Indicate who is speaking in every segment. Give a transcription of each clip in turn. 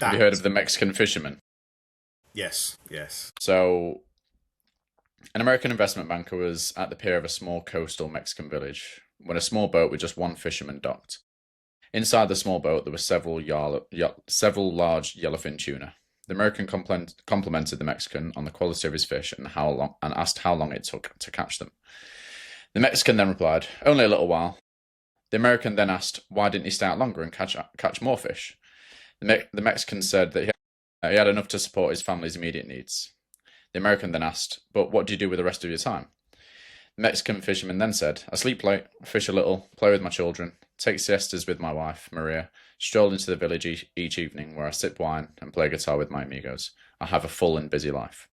Speaker 1: Have you heard of the Mexican Fisherman?
Speaker 2: Yes, yes.
Speaker 1: So, an American investment banker was at the pier of a small coastal Mexican village when a small boat with just one fisherman docked. Inside the small boat, there were several large yellowfin tuna. The American complimented the Mexican on the quality of his fish and asked how long it took to catch them. The Mexican then replied, "Only a little while." The American then asked, "Why didn't he stay out longer and catch more fish?" The Mexican said that he had enough to support his family's immediate needs. The American then asked, "But what do you do with the rest of your time?" The Mexican fisherman then said, "I sleep late, fish a little, play with my children, take siestas with my wife, Maria, stroll into the village each evening where I sip wine and play guitar with my amigos. I have a full and busy life."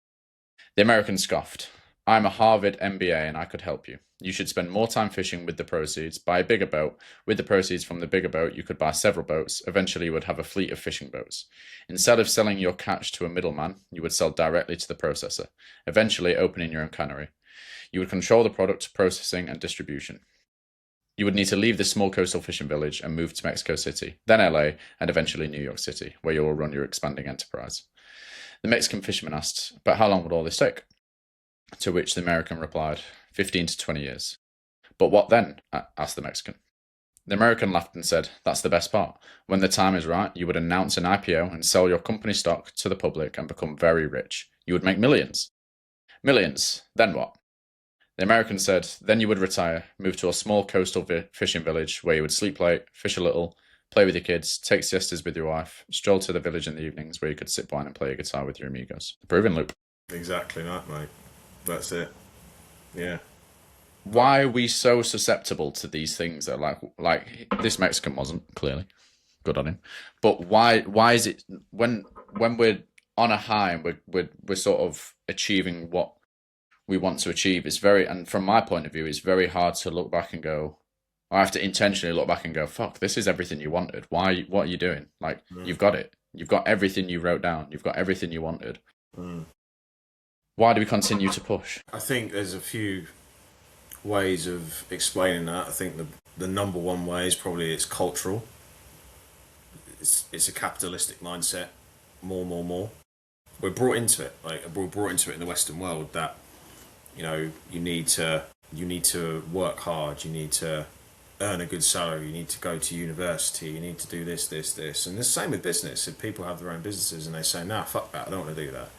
Speaker 1: The American scoffed. "I'm a Harvard MBA and I could help you. You should spend more time fishing with the proceeds, buy a bigger boat. With the proceeds from the bigger boat, you could buy several boats. Eventually, you would have a fleet of fishing boats. Instead of selling your catch to a middleman, you would sell directly to the processor, eventually opening your own cannery. You would control the product processing and distribution. You would need to leave this small coastal fishing village and move to Mexico City, then LA, and eventually New York City, where you will run your expanding enterprise." The Mexican fisherman asked, "But how long would all this take?" To which the American replied, 15 to 20 years. "But what then?" asked the Mexican. The American laughed and said, "That's the best part. When the time is right, you would announce an IPO and sell your company stock to the public and become very rich. You would make millions." "Millions. Then what?" The American said, "Then you would retire, move to a small coastal fishing village where you would sleep late, fish a little, play with your kids, take siestas with your wife, stroll to the village in the evenings where you could sit wine and play a guitar with your amigos." The proven loop.
Speaker 2: Exactly that, mate. That's it. Yeah.
Speaker 1: Why are we so susceptible to these things that like this Mexican wasn't, clearly. Good on him. But why is it when we're on a high and we're sort of achieving what we want to achieve, it's very, and from my point of view, it's very hard to look back and go, I have to intentionally look back and go, fuck, this is everything you wanted. What are you doing? Like, you've got it. You've got everything you wrote down. You've got everything you wanted. Why do we continue to push?
Speaker 2: I think there's a few ways of explaining that. I think the number one way is probably it's cultural. It's a capitalistic mindset. More. We're brought into it. Like, we're brought into it in the Western world that, you need to work hard. You need to earn a good salary. You need to go to university. You need to do this. And the same with business. If people have their own businesses and they say, "Nah, fuck that. I don't want to do that."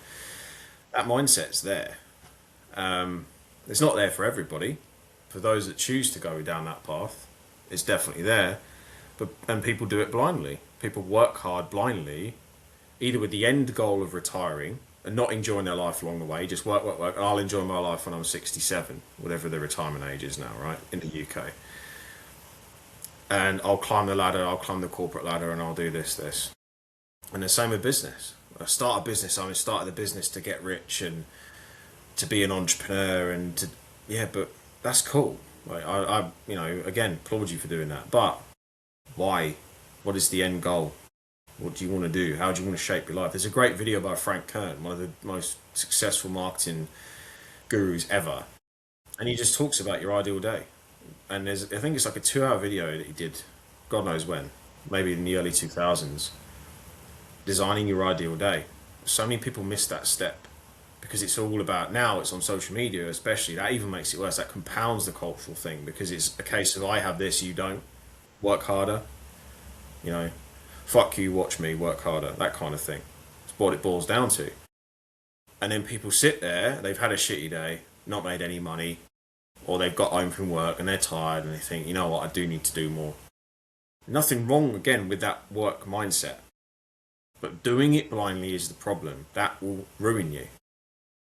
Speaker 2: That mindset's there. It's not there for everybody. For those that choose to go down that path, it's definitely there. And people do it blindly. People work hard blindly, either with the end goal of retiring and not enjoying their life along the way. Just work. And I'll enjoy my life when I'm 67, whatever the retirement age is now, right, in the UK. And I'll climb the ladder. I'll climb the corporate ladder, and I'll do this. And the same with business. I started a business. I started the business to get rich and to be an entrepreneur and to, yeah, but that's cool. Like, I again, applaud you for doing that. But why? What is the end goal? What do you want to do? How do you want to shape your life? There's a great video by Frank Kern, one of the most successful marketing gurus ever. And he just talks about your ideal day. And I think it's like a 2-hour video that he did, God knows when, maybe in the early 2000s, designing your ideal day. So many people miss that step because it's all about, now it's on social media especially, that even makes it worse. That compounds the cultural thing because it's a case of I have this, you don't. Work harder. Fuck you, watch me, work harder. That kind of thing. It's what it boils down to. And then people sit there, they've had a shitty day, not made any money, or they've got home from work and they're tired and they think, you know what, I do need to do more. Nothing wrong, again, with that work mindset. But doing it blindly is the problem. That will ruin you.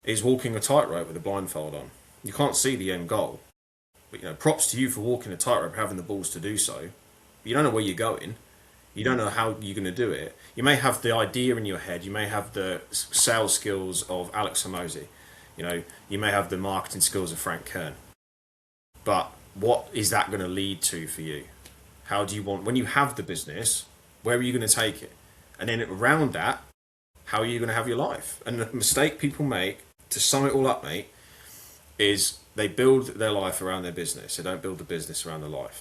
Speaker 2: It's walking a tightrope with a blindfold on. You can't see the end goal. But, props to you for walking a tightrope, having the balls to do so. You don't know where you're going. You don't know how you're going to do it. You may have the idea in your head. You may have the sales skills of Alex Hormozy. You may have the marketing skills of Frank Kern. But what is that going to lead to for you? How do you want, when you have the business, where are you going to take it? And then around that, how are you going to have your life? And the mistake people make, to sum it all up, mate, is they build their life around their business. They don't build the business around their life.